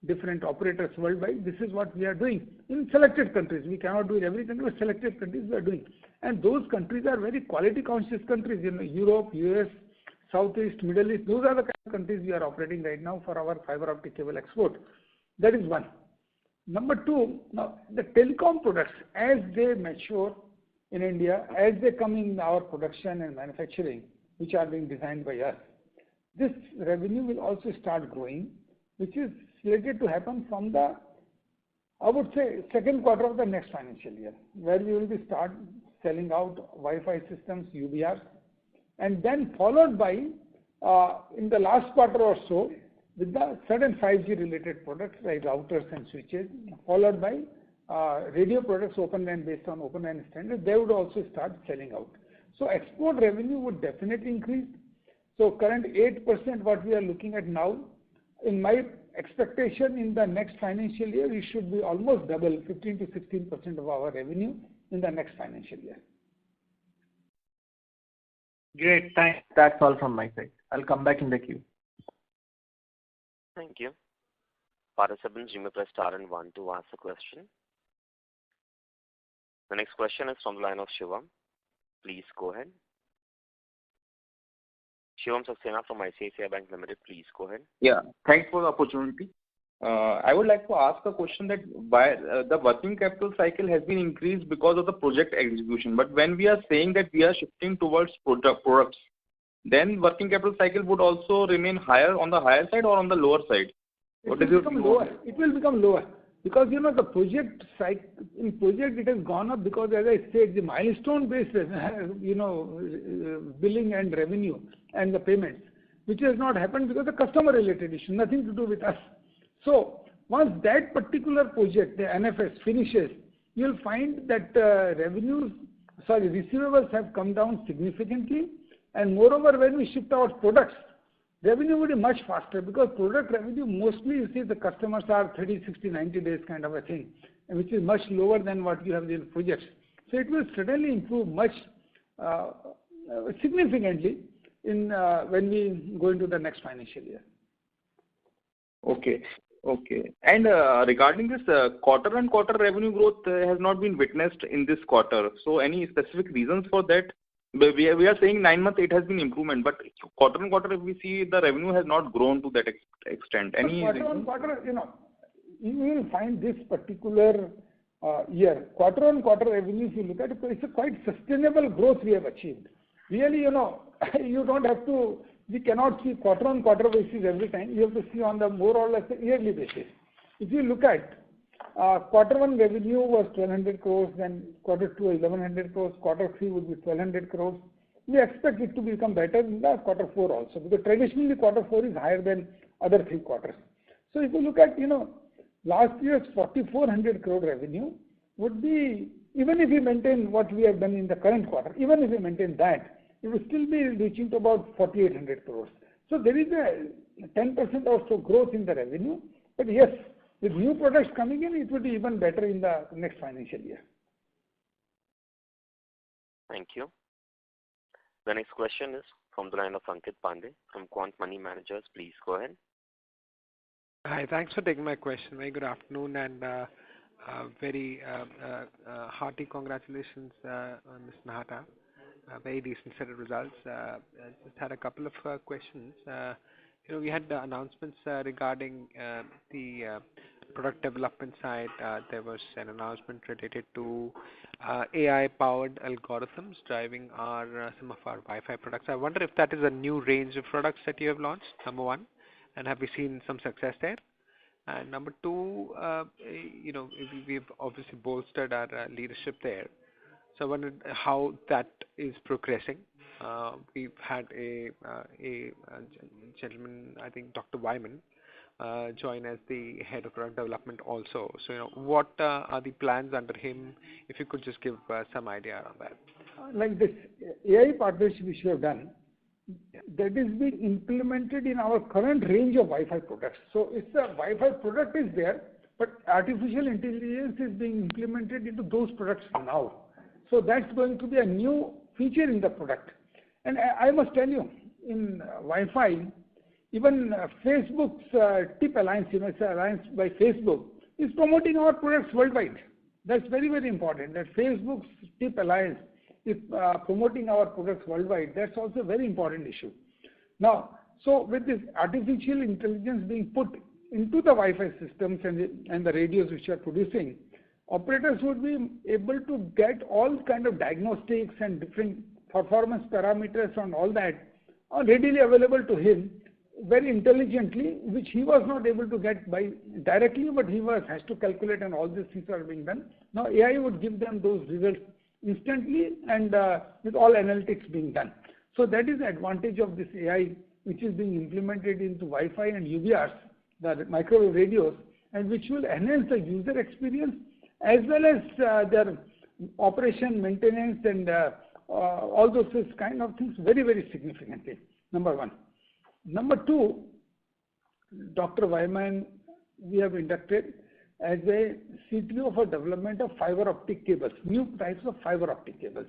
different operators worldwide. This is what we are doing in selected countries. We cannot do it every country, but selected countries we are doing. And those countries are very quality conscious countries, Europe, US, Southeast, Middle East. Those are the kind of countries we are operating right now for our fiber optic cable export. That is one. Number two, now the telecom products, as they mature in India, as they come in our production and manufacturing, which are being designed by us, this revenue will also start growing, which is slated to happen from the, I would say, second quarter of the next financial year, where we will be start selling out Wi-Fi systems, UBRs, and then followed by, in the last quarter or so, with the certain 5G related products like routers and switches, followed by radio products, open LAN based on open LAN standard, they would also start selling out. So export revenue would definitely increase. So current 8% what we are looking at now, in my expectation in the next financial year, we should be almost double, 15 to 16% of our revenue in the next financial year. Great, thanks. That's all from my side. I'll come back in the queue. Thank you. Participants, you may press star and 1 to ask a question. The next question is from the line of Shivam. Please go ahead. Shivam Saxena from ICICI Bank Limited. Please go ahead. Yeah, thanks for the opportunity. I would like to ask a question that why the working capital cycle has been increased because of the project execution. But when we are saying that we are shifting towards products, then working capital cycle would also remain higher on the higher side or on the lower side? It will become lower because the project cycle in project it has gone up because, as I said, the milestone based billing and revenue and the payments, which has not happened because the customer related issue, nothing to do with us. So once that particular project, the NFS, finishes, you'll find that receivables have come down significantly, and moreover, when we shift our products, revenue will be much faster because product revenue mostly, you see, the customers are 30, 60, 90 days kind of a thing, which is much lower than what you have in projects. So it will certainly improve much significantly in when we go into the next financial year. Okay. And regarding this quarter-on-quarter revenue growth has not been witnessed in this quarter. So any specific reasons for that? We are saying 9 months it has been improvement, but quarter-on-quarter if we see the revenue has not grown to that extent. Any quarter-on-quarter, you will find this particular year, quarter-on-quarter revenue, if you look at it, it's a quite sustainable growth we have achieved. Really, you don't have to, we cannot see quarter-on-quarter basis every time. You have to see on the more or less a yearly basis. If you look at quarter 1 revenue was 1,200 crores, then quarter 2 1,100 crores, quarter 3 would be 1,200 crores. We expect it to become better in the quarter 4 also, because traditionally quarter 4 is higher than other 3 quarters. So if you look at, last year's 4,400 crore revenue would be, even if we maintain what we have done in the current quarter, even if we maintain that, it will still be reaching to about 4,800 crores. So there is a 10% or so growth in the revenue. But yes, with new products coming in, it will be even better in the next financial year. Thank you. The next question is from the line of Ankit Pandey from Quant Money Managers. Please go ahead. Hi, thanks for taking my question. Very good afternoon and very hearty congratulations on Ms. Nahata. Very decent set of results. I just had a couple of questions. We had the announcements regarding the product development side. There was an announcement related to AI-powered algorithms driving some of our Wi-Fi products. I wonder if that is a new range of products that you have launched, number one. and have we seen some success there? And number two, we've obviously bolstered our leadership there. So I wondered how that is progressing. We've had a gentleman, I think Dr. Wyman, join as the head of product development also. So, what are the plans under him? If you could just give some idea on that. Like this AI partnership which we have done, that is being implemented in our current range of Wi-Fi products. So it's a Wi-Fi product is there, but artificial intelligence is being implemented into those products now. So that's going to be a new feature in the product. And I must tell you, in Wi-Fi, even Facebook's TIP Alliance, it's an alliance by Facebook, is promoting our products worldwide. That's very, very important, that Facebook's TIP Alliance is promoting our products worldwide. That's also a very important issue. Now, so with this artificial intelligence being put into the Wi-Fi systems and the radios which are producing, operators would be able to get all kind of diagnostics and different performance parameters and all that are readily available to him very intelligently, which he was not able to get by directly, but he has to calculate, and all these things are being done. Now AI would give them those results instantly and with all analytics being done. So that is the advantage of this AI which is being implemented into Wi-Fi and UBRs, the microwave radios, and which will enhance the user experience as well as their operation, maintenance, and all those kind of things very, very significantly, number one. Number two, Dr. Wyman, we have inducted as a CTO for development of fiber optic cables, new types of fiber optic cables.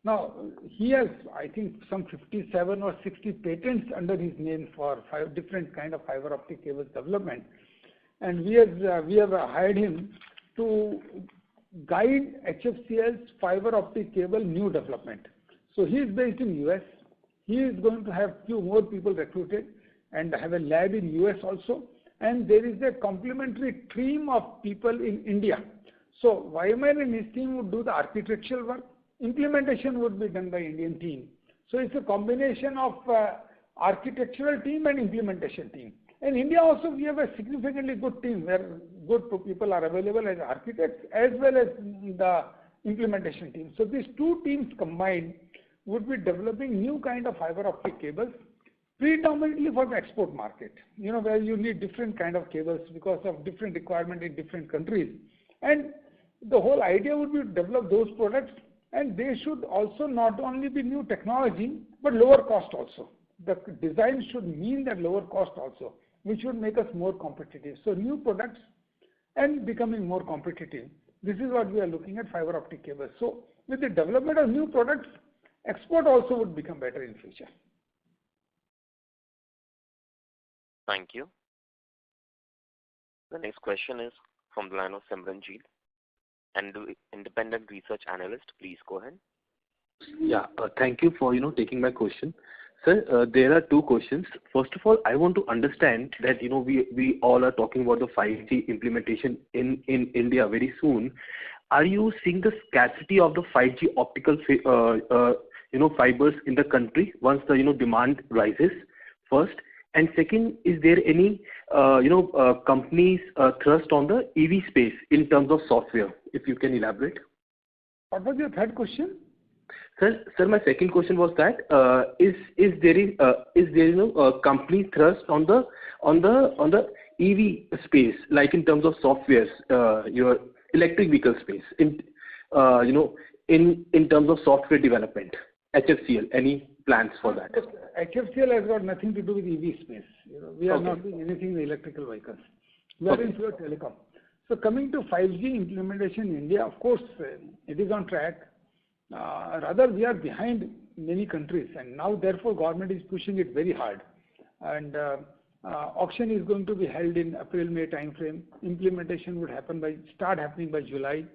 Now, he has, I think, some 57 or 60 patents under his name for 5 different kind of fiber optic cables development. And we have hired him to guide HFCL's fiber optic cable new development. So he is based in US. He is going to have few more people recruited and have a lab in US also. And there is a complementary team of people in India. So Wyman and his team would do the architectural work. Implementation would be done by Indian team. So it's a combination of architectural team and implementation team. In India also we have a significantly good team where good people are available as architects as well as the implementation team. So these two teams combined would be developing new kind of fiber optic cables predominantly for the export market, where you need different kind of cables because of different requirement in different countries. And the whole idea would be to develop those products, and they should also not only be new technology, but lower cost also. The design should mean that lower cost also, which would make us more competitive. So new products and becoming more competitive. This is what we are looking at fiber optic cables. So with the development of new products, export also would become better in future. Thank you. The next question is from the line of Simranjeet, and independent research analyst. Please go ahead. Yeah, thank you for taking my question. Sir, there are two questions. First of all, I want to understand that we all are talking about the 5G implementation in India very soon. Are you seeing the scarcity of the 5G optical fibers in the country once the demand rises? First. And second, is there any companies thrust on the EV space in terms of software? If you can elaborate. What was your third question? Sir, my second question was that is there company thrust on the EV space, like in terms of softwares, your electric vehicle space, in terms of software development? HFCL, any plans for that? HFCL has got nothing to do with EV space. We are not doing anything in electrical vehicles. We are in pure telecom. So coming to 5G implementation in India, of course, it is on track. Rather, we are behind many countries, and now therefore government is pushing it very hard. And auction is going to be held in April-May timeframe. Implementation would start happening by July.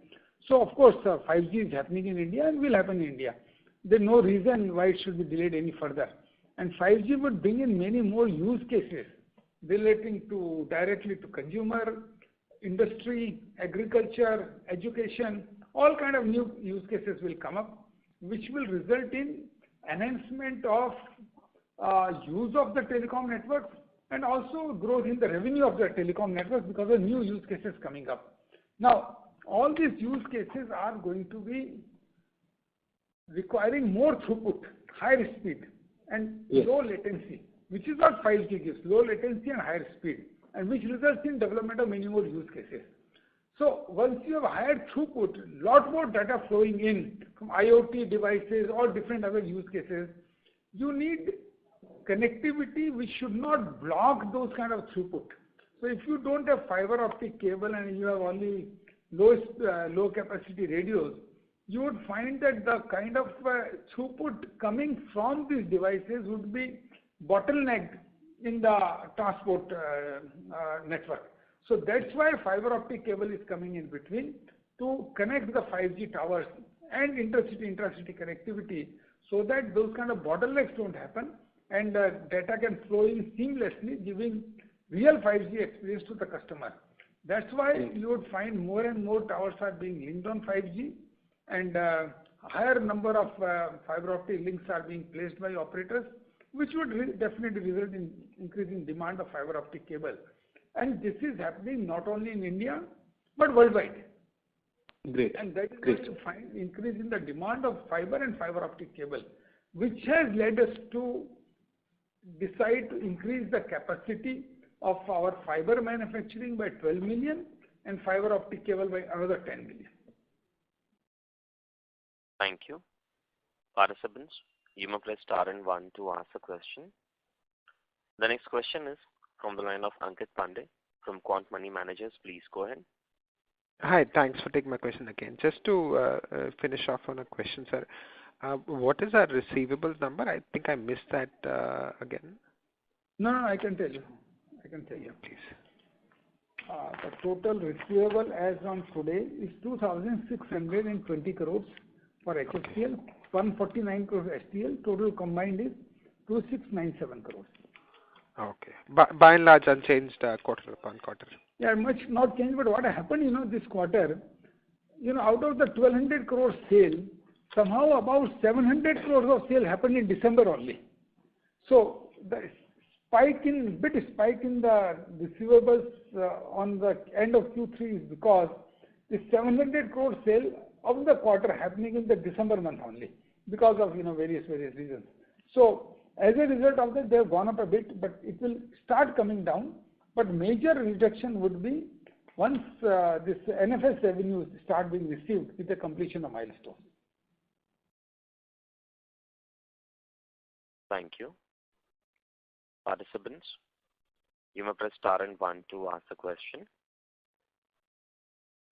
So of course, 5G is happening in India and will happen in India. There's no reason why it should be delayed any further. And 5G would bring in many more use cases relating to directly to consumer, industry, agriculture, education. All kind of new use cases will come up, which will result in enhancement of use of the telecom networks and also growth in the revenue of the telecom networks because of new use cases coming up. Now, all these use cases are going to be requiring more throughput, higher speed, and low latency, which is what 5G gives, low latency and higher speed, and which results in development of many more use cases. So once you have higher throughput, lot more data flowing in from IoT devices or different other use cases, you need connectivity which should not block those kind of throughput. So if you don't have fiber optic cable and you have only low capacity radios, you would find that the kind of throughput coming from these devices would be bottlenecked in the transport network. So that's why fiber optic cable is coming in between to connect the 5G towers and intercity connectivity, so that those kind of bottlenecks don't happen and data can flow in seamlessly, giving real 5G experience to the customer. That's why you would find more and more towers are being linked on 5G, and higher number of fiber optic links are being placed by operators, which would definitely result in increasing demand of fiber optic cable. And this is happening not only in India, but worldwide. Great. And that is why you find increase in the demand of fiber and fiber optic cable, which has led us to decide to increase the capacity of our fiber manufacturing by 12 million and fiber optic cable by another 10 million. Thank you. Participants, you may press star and 1 to ask a question. The next question is from the line of Ankit Pandey from Quant Money Managers. Please go ahead. Hi, thanks for taking my question again. Just to finish off on a question, sir. What is our receivables number? I think I missed that again. No, I can tell you. Please. The total receivable as on today is 2,620 crores for HFCL, 149 crores STL. Total combined is 2,697 crores. Okay. By and large, unchanged quarter upon quarter. Yeah, much not changed, but what happened, this quarter, out of the 1,200 crores sale, somehow about 700 crores of sale happened in December only. So the spike in the receivables on the end of Q3 is because the 700 crore sale of the quarter happening in the December month only because of various reasons. So as a result of that, they have gone up a bit, but it will start coming down. But major reduction would be once this NFS revenues start being received with the completion of milestones. Thank you. Participants, you may press star and 1 to ask a question.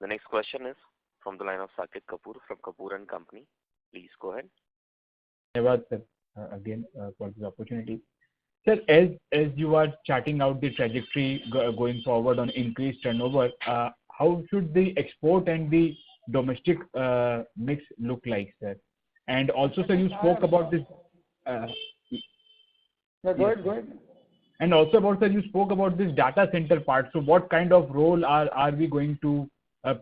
The next question is from the line of Saket Kapoor from Kapoor and Company. Please go ahead. Dhanyawad, sir, again for this opportunity. Sir, as you are charting out the trajectory going forward on increased turnover, how should the export and the domestic mix look like, sir? And also, sir, you spoke about this. Go ahead. And also sir, you spoke about this data center part. So what kind of role are we going to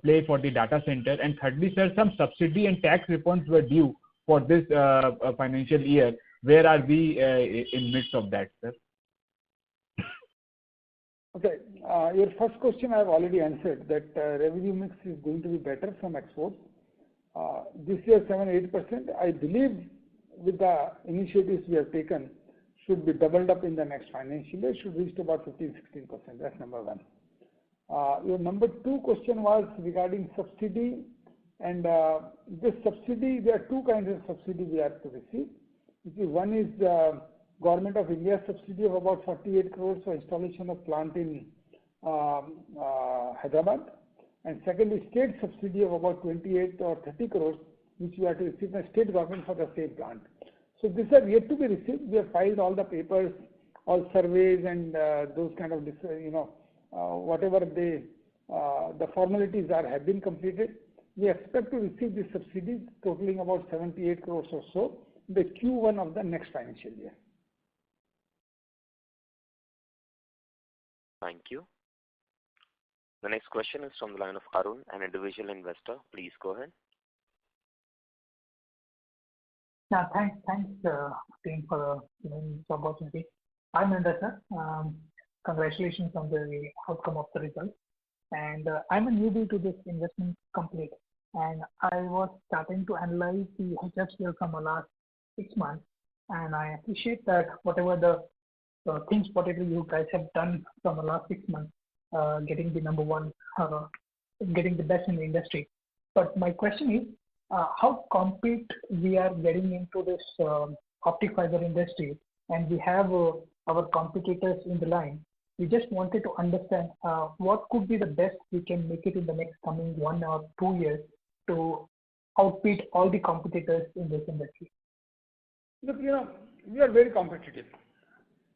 play for the data center? And thirdly, sir, some subsidy and tax refunds were due for this financial year. Where are we in midst of that, sir? Okay. Your first question I have already answered, that revenue mix is going to be better from exports. This year 7-8%. I believe with the initiatives we have taken, should be doubled up in the next financial year, should reach to about 15-16%. That's number one. Your number two question was regarding subsidy, and this subsidy, there are two kinds of subsidy we have to receive. One is Government of India subsidy of about 48 crores for installation of plant in Hyderabad, and second is state subsidy of about 28 or 30 crores, which we have to receive from the state government for the same plant. So these are yet to be received. We have filed all the papers, all surveys, and those kind of whatever the formalities have been completed. We expect to receive these subsidies totaling about 78 crores or so in the Q1 of the next financial year. Thank you. The next question is from the line of Arun, an individual investor. Please go ahead. Yeah, thanks, team, for this opportunity. I'm Nanda, sir. congratulations on the outcome of the results. And I'm a newbie to this investment complete, and I was starting to analyze the HFCL from the last 6 months, and I appreciate that whatever the things whatever you guys have done from the last 6 months, getting the number one, getting the best in the industry. But my question is, how compete we are getting into this optic fiber industry, and we have our competitors in the line. We just wanted to understand what could be the best we can make it in the next coming 1 or 2 years to outbeat all the competitors in this industry. Look, we are very competitive.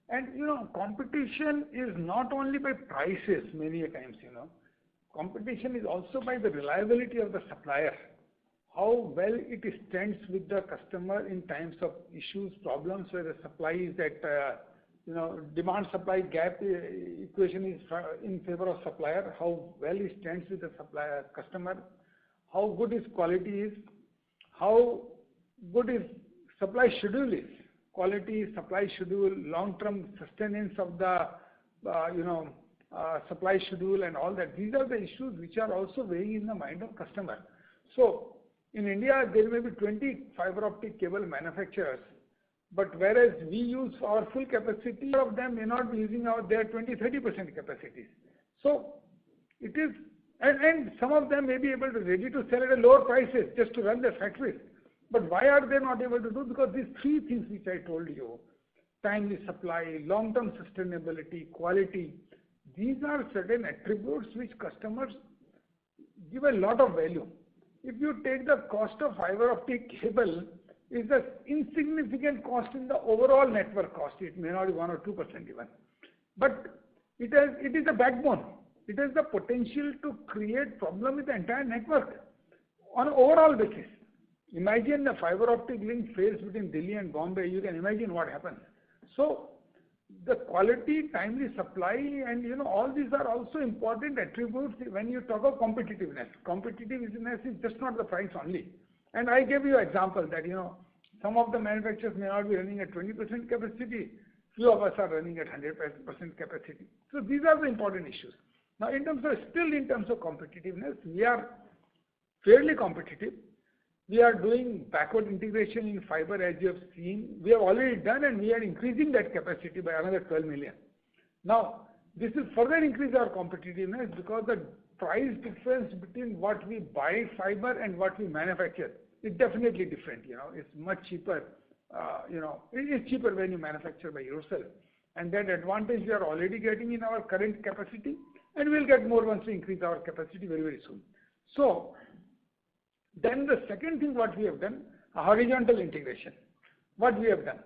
And, competition is not only by prices many a times, Competition is also by the reliability of the supplier, how well it stands with the customer in times of issues, problems where the supply is at, demand-supply gap equation is in favor of supplier, how well it stands with the supplier, customer, how good his quality is, how good his supply schedule is, quality, supply schedule, long-term sustenance of the, supply schedule and all that. These are the issues which are also weighing in the mind of customer. So, in India, there may be 20 fiber optic cable manufacturers, but whereas we use our full capacity, of them may not be using their 20-30% capacities. So, it is, and some of them may be able to ready to sell at a lower prices just to run their factories. But why are they not able to do? Because these three things which I told you, timely supply, long-term sustainability, quality, these are certain attributes which customers give a lot of value. If you take the cost of fiber optic cable, is an insignificant cost in the overall network cost. It may not be 1 or 2% even. But it is a backbone. It has the potential to create problem with the entire network on an overall basis. Imagine the fiber optic link fails between Delhi and Bombay. You can imagine what happens. So, the quality, timely supply, and all these are also important attributes when you talk of competitiveness. Competitiveness is just not the price only. And I gave you an example that some of the manufacturers may not be running at 20% capacity. Few of us are running at 100% capacity. So these are the important issues. Now, in terms of competitiveness, we are fairly competitive. We are doing backward integration in fiber, as you have seen. We have already done, and we are increasing that capacity by another 12 million. Now, this will further increase our competitiveness because the price difference between what we buy fiber and what we manufacture is definitely different. It's much cheaper. It is cheaper when you manufacture by yourself, and that advantage we are already getting in our current capacity, and we'll get more once we increase our capacity very, very soon. So, then the second thing what we have done, a horizontal integration. What we have done,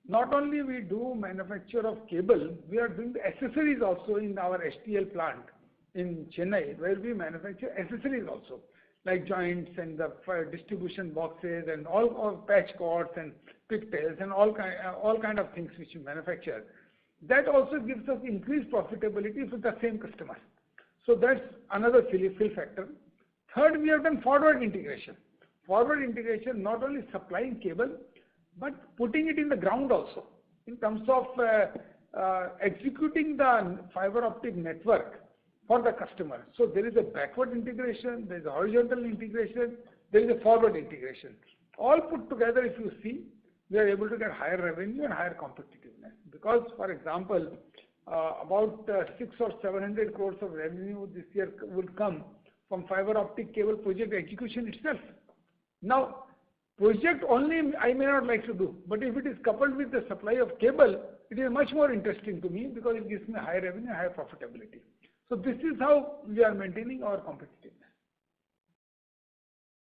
not only we do manufacture of cable, we are doing the accessories also in our HTL plant in Chennai, where we manufacture accessories also, like joints and the distribution boxes and all patch cords and pigtails and all kind of things which we manufacture. That also gives us increased profitability for the same customers. So that's another fill factor. Third, we have done forward integration. Forward integration, not only supplying cable, but putting it in the ground also, in terms of executing the fiber optic network for the customer. So there is a backward integration, there is a horizontal integration, there is a forward integration. All put together, if you see, we are able to get higher revenue and higher competitiveness. Because, for example, about 600 or 700 crores of revenue this year will come from fiber optic cable project execution itself. Now, project only I may not like to do, but if it is coupled with the supply of cable, it is much more interesting to me because it gives me higher revenue, higher profitability. So this is how we are maintaining our competitiveness.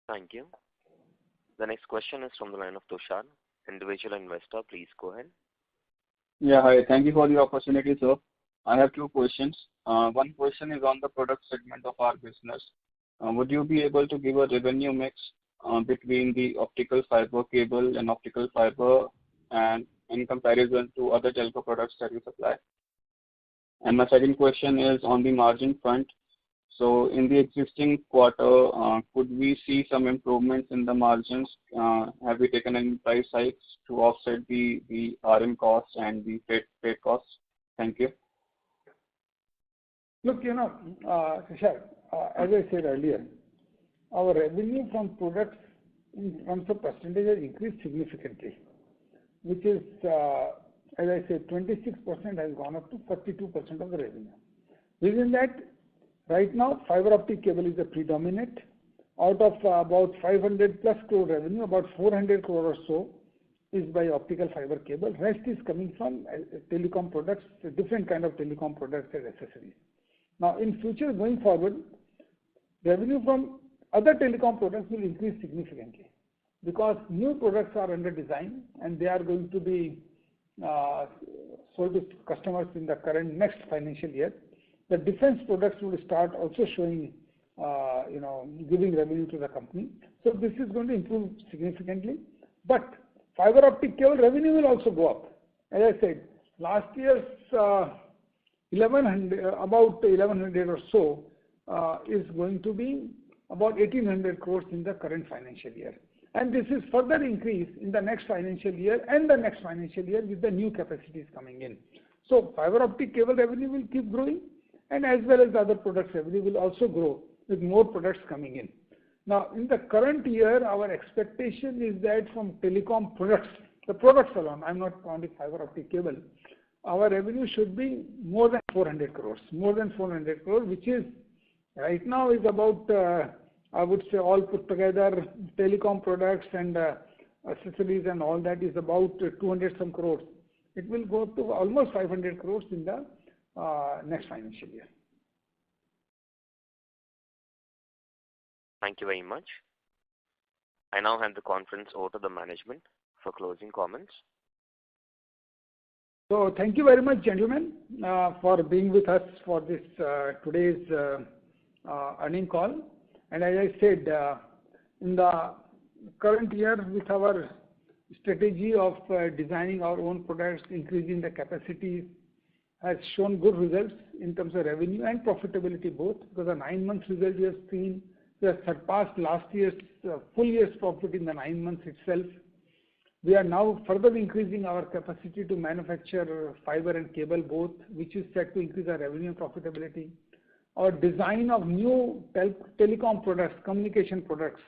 Thank you. The next question is from the line of Tushar, individual investor. Please go ahead. Yeah, hi. Thank you for the opportunity, sir. I have two questions. One question is on the product segment of our business. Would you be able to give a revenue mix between the optical fiber cable and optical fiber and in comparison to other telco products that you supply? And my second question is on the margin front. So in the existing quarter, could we see some improvements in the margins? Have we taken any price hikes to offset the RM costs and the freight costs? Thank you. Look, Tushar, as I said earlier, our revenue from products in terms of percentage has increased significantly, which is, as I said, 26% has gone up to 42% of the revenue. Within that, right now, fiber optic cable is the predominant. Out of about 500 plus crore revenue, about 400 crore or so is by optical fiber cable. Rest is coming from telecom products, different kind of telecom products and accessories. Now, in future, going forward, revenue from other telecom products will increase significantly because new products are under design and they are going to be sold to customers in the next financial year. The defense products will start also showing, giving revenue to the company. So this is going to improve significantly. But fiber optic cable revenue will also go up. As I said, last year's about 1100 or so is going to be about 1800 crores in the current financial year. And this is further increase in the next financial year and the next financial year with the new capacities coming in. So fiber optic cable revenue will keep growing, and as well as the other products revenue will also grow with more products coming in. Now, in the current year, our expectation is that from telecom products, the products alone, I'm not counting fiber optic cable, our revenue should be more than 400 crores, which is right now is about, I would say all put together, telecom products and accessories and all that is about 200 some crores. It will go to almost 500 crores in the next financial year. Thank you very much. I now hand the conference over to the management for closing comments. So thank you very much, gentlemen, for being with us for this today's earnings call. And as I said, in the current year, with our strategy of designing our own products, increasing the capacity, has shown good results in terms of revenue and profitability both, because the 9 months result we have seen, we have surpassed last year's full year's profit in the 9 months itself. We are now further increasing our capacity to manufacture fiber and cable both, which is set to increase our revenue and profitability. Our design of new telecom products, communication products,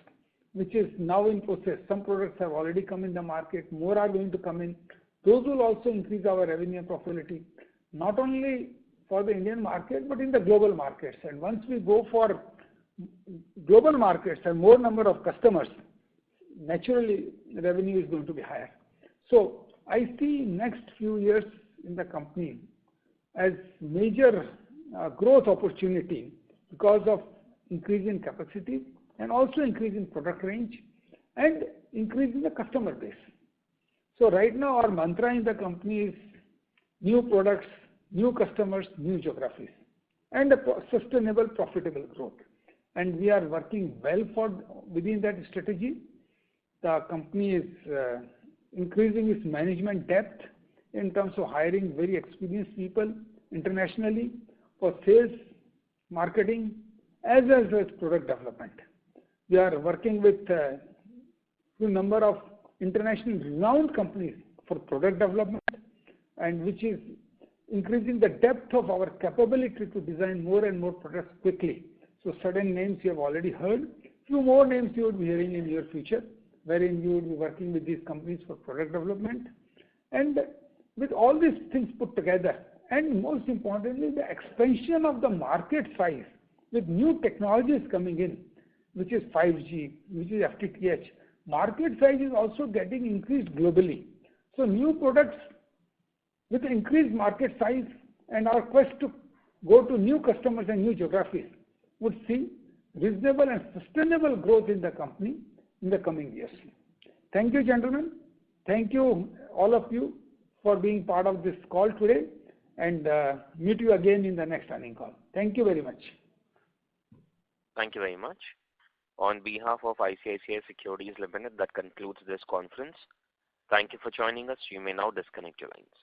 which is now in process. Some products have already come in the market, more are going to come in. Those will also increase our revenue and profitability, not only for the Indian market, but in the global markets. And once we go for global markets and more number of customers, naturally revenue is going to be higher. So I see next few years in the company as major growth opportunity because of increase in capacity and also increase in product range and increase in the customer base. So right now our mantra in the company is new products, new customers, new geographies, and a sustainable profitable growth. And we are working well within that strategy. The company is increasing its management depth in terms of hiring very experienced people internationally for sales, marketing, as well as product development. We are working with a number of international renowned companies for product development, and which is increasing the depth of our capability to design more and more products quickly. So certain names you have already heard. Few more names you will be hearing in your future, wherein you will be working with these companies for product development. And with all these things put together, and most importantly, the expansion of the market size with new technologies coming in, which is 5G, which is FTTH, market size is also getting increased globally. So new products with increased market size and our quest to go to new customers and new geographies would see reasonable and sustainable growth in the company in the coming years. Thank you, gentlemen. Thank you, all of you, for being part of this call today, and meet you again in the next earnings call. Thank you very much. Thank you very much. On behalf of ICICI Securities Limited, that concludes this conference. Thank you for joining us. You may now disconnect your lines.